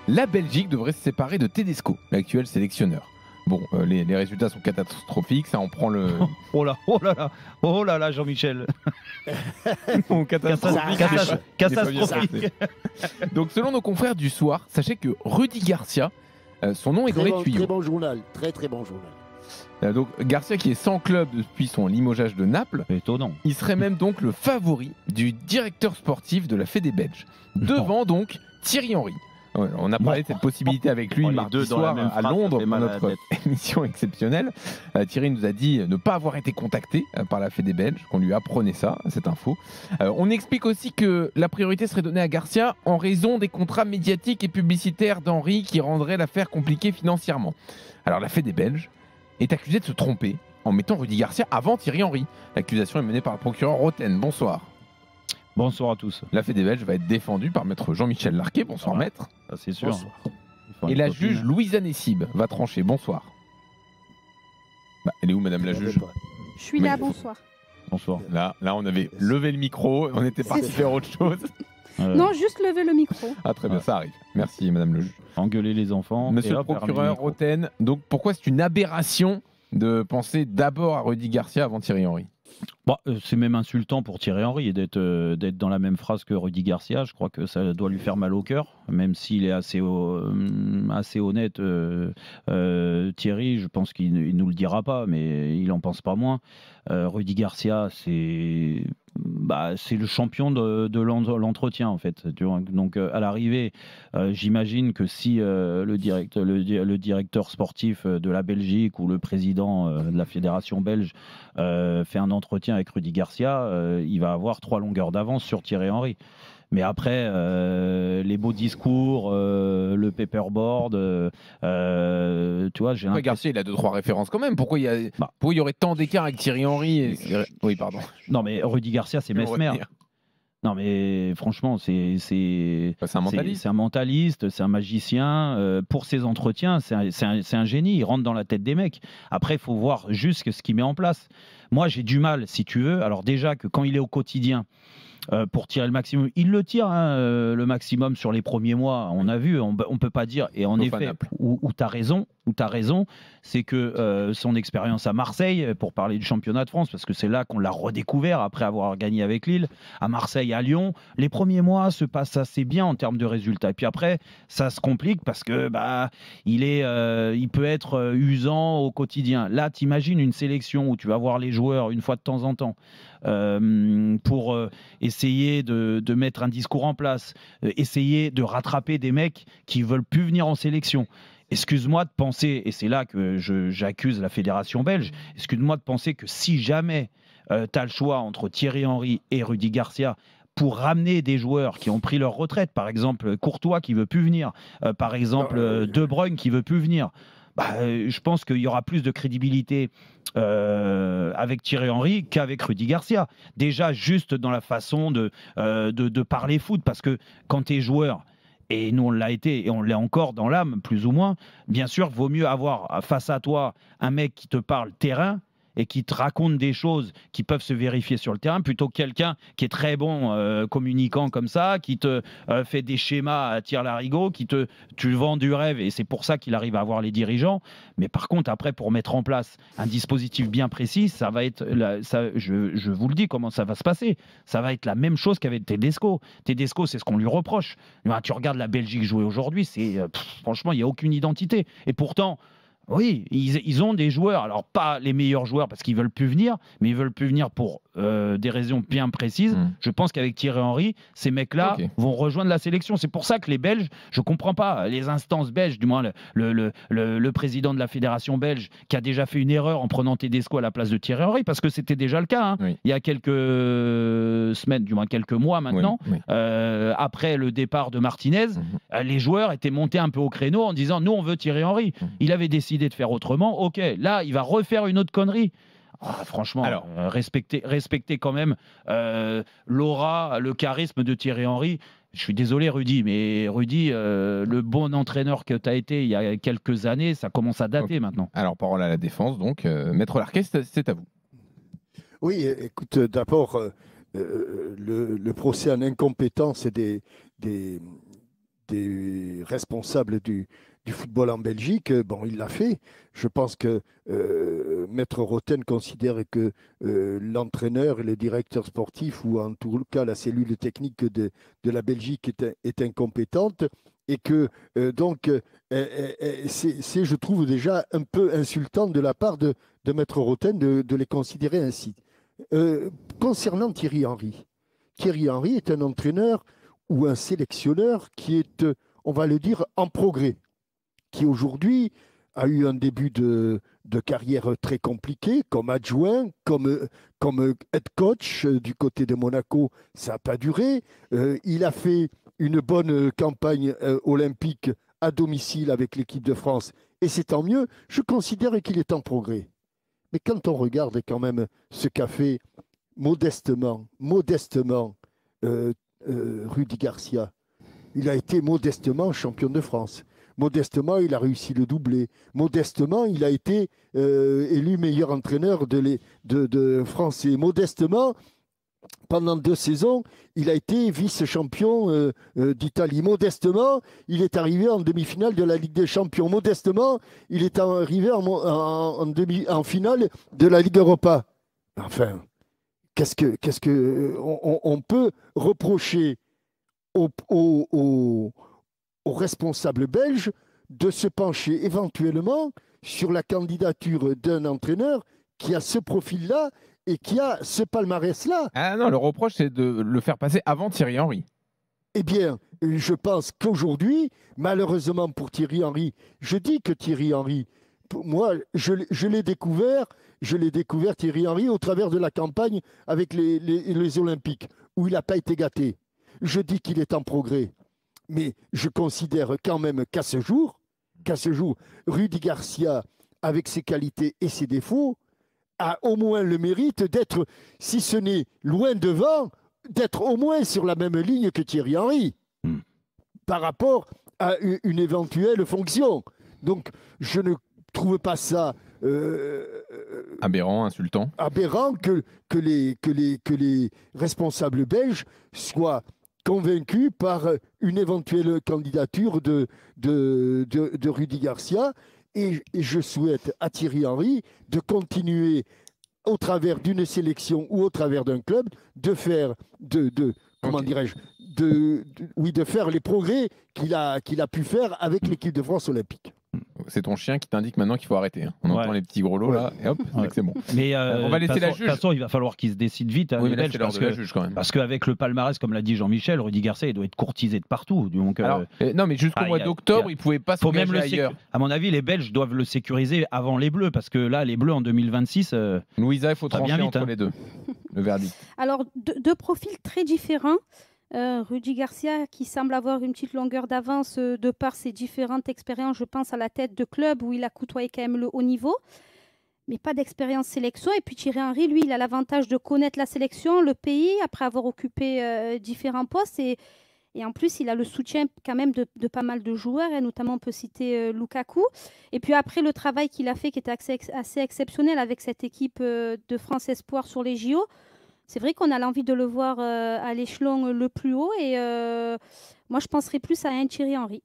la Belgique devrait se séparer de Tedesco, l'actuel sélectionneur. Bon, les résultats sont catastrophiques, ça en prend le... Oh là là, Jean-Michel. Bon, catastrophique. Catastrophique. Donc selon nos confrères du soir, sachez que Rudy Garcia, son nom est dans les tuyaux. Très bon journal, très bon journal. Donc Garcia qui est sans club depuis son limogeage de Naples, Étonnant. il serait même donc le favori du directeur sportif de la Fédé belge, devant donc Thierry Henry. Ouais, on a parlé de cette possibilité avec lui les mardi deux dans la soir même à phrase, ça Londres fait pour mal à la notre émission exceptionnelle. Thierry nous a dit ne pas avoir été contacté par la Fédé belge, qu'on lui apprenait ça, cette info. On explique aussi que la priorité serait donnée à Garcia en raison des contrats médiatiques et publicitaires d'Henry qui rendraient l'affaire compliquée financièrement. Alors la Fédé belge est accusée de se tromper en mettant Rudy Garcia avant Thierry Henry. L'accusation est menée par le procureur Roten. Bonsoir. Bonsoir à tous. La Fédé belge va être défendue par maître Jean-Michel Larquet. Bonsoir maître. Ça, c'est sûr. Bonsoir. Et la juge Louisa Nessib va trancher. Bonsoir. Elle est où madame la juge? Je suis là, bonsoir. Bonsoir. Là, on avait levé le micro, on était parti faire autre chose. Non, juste lever le micro. Ah très bien, ça arrive. Merci madame le juge. Engueuler les enfants. Monsieur et le hop, fermer procureur micro. Roten, donc pourquoi c'est une aberration de penser d'abord à Rudy Garcia avant Thierry Henry? Bon, c'est même insultant pour Thierry Henry d'être dans la même phrase que Rudy Garcia. Je crois que ça doit lui faire mal au cœur, même s'il est assez honnête. Thierry, je pense qu'il nous le dira pas, mais il en pense pas moins. Rudy Garcia, c'est le champion de l'entretien en fait. Donc à l'arrivée, j'imagine que si le directeur sportif de la Belgique ou le président de la fédération belge fait un entretien avec Rudy Garcia, il va avoir 3 longueurs d'avance sur Thierry Henry. Mais après, les beaux discours, le paperboard, tu vois, j'ai l'impression... Garcia, il a 2-3 références quand même. Pourquoi il y aurait tant d'écart avec Thierry Henry Oui, pardon. Non, mais Rudy Garcia, c'est Mesmer. Non, mais franchement, c'est un mentaliste. C'est un mentaliste, c'est un magicien. Pour ses entretiens, c'est un génie. Il rentre dans la tête des mecs. Après, il faut voir juste ce qu'il met en place. Moi, j'ai du mal, si tu veux. Alors déjà, que quand il est au quotidien, pour tirer le maximum. Il le tire, le maximum sur les premiers mois. On a vu, on ne peut pas dire. Et en effet, où tu as raison, c'est que son expérience à Marseille, pour parler du championnat de France, parce que c'est là qu'on l'a redécouvert après avoir gagné avec Lille, à Marseille, à Lyon, les premiers mois se passent assez bien en termes de résultats. Et puis après, ça se complique parce que il peut être usant au quotidien. Là, tu imagines une sélection où tu vas voir les joueurs une fois de temps en temps pour essayer de mettre un discours en place, essayer de rattraper des mecs qui veulent plus venir en sélection. Excuse-moi de penser, et c'est là que j'accuse la fédération belge, excuse-moi de penser que si jamais tu as le choix entre Thierry Henry et Rudy Garcia pour ramener des joueurs qui ont pris leur retraite, par exemple Courtois qui veut plus venir, par exemple De Bruyne qui veut plus venir, je pense qu'il y aura plus de crédibilité avec Thierry Henry qu'avec Rudy Garcia. Déjà, juste dans la façon de parler foot, parce que quand tu es joueur, et nous on l'a été et on l'est encore dans l'âme, plus ou moins, bien sûr, vaut mieux avoir face à toi un mec qui te parle terrain et qui te raconte des choses qui peuvent se vérifier sur le terrain, plutôt que quelqu'un qui est très bon communicant comme ça, qui te fait des schémas à tir-larigot, tu vends du rêve, et c'est pour ça qu'il arrive à avoir les dirigeants. Mais par contre, après, pour mettre en place un dispositif bien précis, ça va être, je vous le dis, comment ça va se passer. Ça va être la même chose qu'avec Tedesco. Tedesco, c'est ce qu'on lui reproche. Tu regardes la Belgique jouer aujourd'hui, franchement, il n'y a aucune identité. Et pourtant... Oui, ils ont des joueurs, alors pas les meilleurs joueurs parce qu'ils veulent plus venir, mais ils veulent plus venir pour des raisons bien précises. Je pense qu'avec Thierry Henry, ces mecs-là vont rejoindre la sélection. C'est pour ça que les Belges, je comprends pas, les instances belges, du moins le président de la fédération belge qui a déjà fait une erreur en prenant Tedesco à la place de Thierry Henry, parce que c'était déjà le cas, il y a quelques semaines, du moins quelques mois maintenant, après le départ de Martinez, les joueurs étaient montés un peu au créneau en disant nous on veut Thierry Henry. Il avait décidé de faire autrement, ok, là il va refaire une autre connerie. Franchement, respectez quand même l'aura, le charisme de Thierry Henry. Je suis désolé Rudy, mais Rudy, le bon entraîneur que tu as été il y a quelques années, ça commence à dater maintenant. Alors parole à la défense, donc Maître Larquet, c'est à vous. Oui, écoute, d'abord, le procès en incompétence des des responsables du football en Belgique, bon, il l'a fait. Je pense que Maître Roten considère que l'entraîneur et le directeur sportif, ou en tout cas la cellule technique de la Belgique est incompétente, et que c'est, je trouve, déjà un peu insultant de la part de Maître Roten de les considérer ainsi. Concernant Thierry Henry est un entraîneur ou un sélectionneur qui est, on va le dire, en progrès, qui aujourd'hui a eu un début de carrière très compliqué, comme adjoint, comme head coach du côté de Monaco, ça n'a pas duré. Il a fait une bonne campagne olympique à domicile avec l'équipe de France, et c'est tant mieux. Je considère qu'il est en progrès. Mais quand on regarde quand même ce qu'a fait modestement Rudy Garcia, il a été modestement champion de France. Modestement, il a réussi le doublé. Modestement, il a été élu meilleur entraîneur de France. Et modestement, pendant 2 saisons, il a été vice-champion d'Italie. Modestement, il est arrivé en demi-finale de la Ligue des Champions. Modestement, il est arrivé en finale de la Ligue Europa. Enfin, qu'est-ce que on peut reprocher aux responsables belges de se pencher éventuellement sur la candidature d'un entraîneur qui a ce profil-là et qui a ce palmarès-là? Ah non, le reproche, c'est de le faire passer avant Thierry Henry. Eh bien, je pense qu'aujourd'hui, malheureusement pour Thierry Henry, je dis que Thierry Henry, moi, je l'ai découvert, Thierry Henry, au travers de la campagne avec les Olympiques, où il n'a pas été gâté. Je dis qu'il est en progrès. Mais je considère quand même qu'à ce jour, Rudy Garcia, avec ses qualités et ses défauts, a au moins le mérite d'être, si ce n'est loin devant, d'être au moins sur la même ligne que Thierry Henry, par rapport à une éventuelle fonction. Donc, je ne trouve pas ça aberrant, insultant. Aberrant que les responsables belges soient convaincus par une éventuelle candidature de Rudy Garcia. Et je souhaite à Thierry Henry de continuer, au travers d'une sélection ou au travers d'un club, de faire comment dirais-je, de faire les progrès qu'il a pu faire avec l'équipe de France olympique. C'est ton chien qui t'indique maintenant qu'il faut arrêter. Hein. On entend les petits gros lots là, et hop, c'est bon. Mais on va laisser la juge. De toute façon, il va falloir qu'il se décide vite. Oui, mais là, c'est l'heure de la juge quand même. Parce qu'avec le palmarès, comme l'a dit Jean-Michel, Rudy Garcia, il doit être courtisé de partout. Donc, non, mais jusqu'au mois d'octobre, il ne pouvait pas s'engager ailleurs. À mon avis, les Belges doivent le sécuriser avant les Bleus, parce que là, les Bleus en 2026. Louisa, il faut trancher vite, entre les deux. Le verdict. Alors, deux profils très différents. Rudy Garcia qui semble avoir une petite longueur d'avance de par ses différentes expériences, je pense à la tête de club où il a côtoyé quand même le haut niveau, mais pas d'expérience sélection. Et puis Thierry Henry, lui, il a l'avantage de connaître la sélection, le pays, après avoir occupé différents postes. Et en plus, il a le soutien quand même de pas mal de joueurs, et notamment on peut citer Lukaku. Et puis après, le travail qu'il a fait qui était assez exceptionnel avec cette équipe de France Espoir sur les JO. C'est vrai qu'on a l'envie de le voir à l'échelon le plus haut, et moi je penserais plus à un Thierry Henry.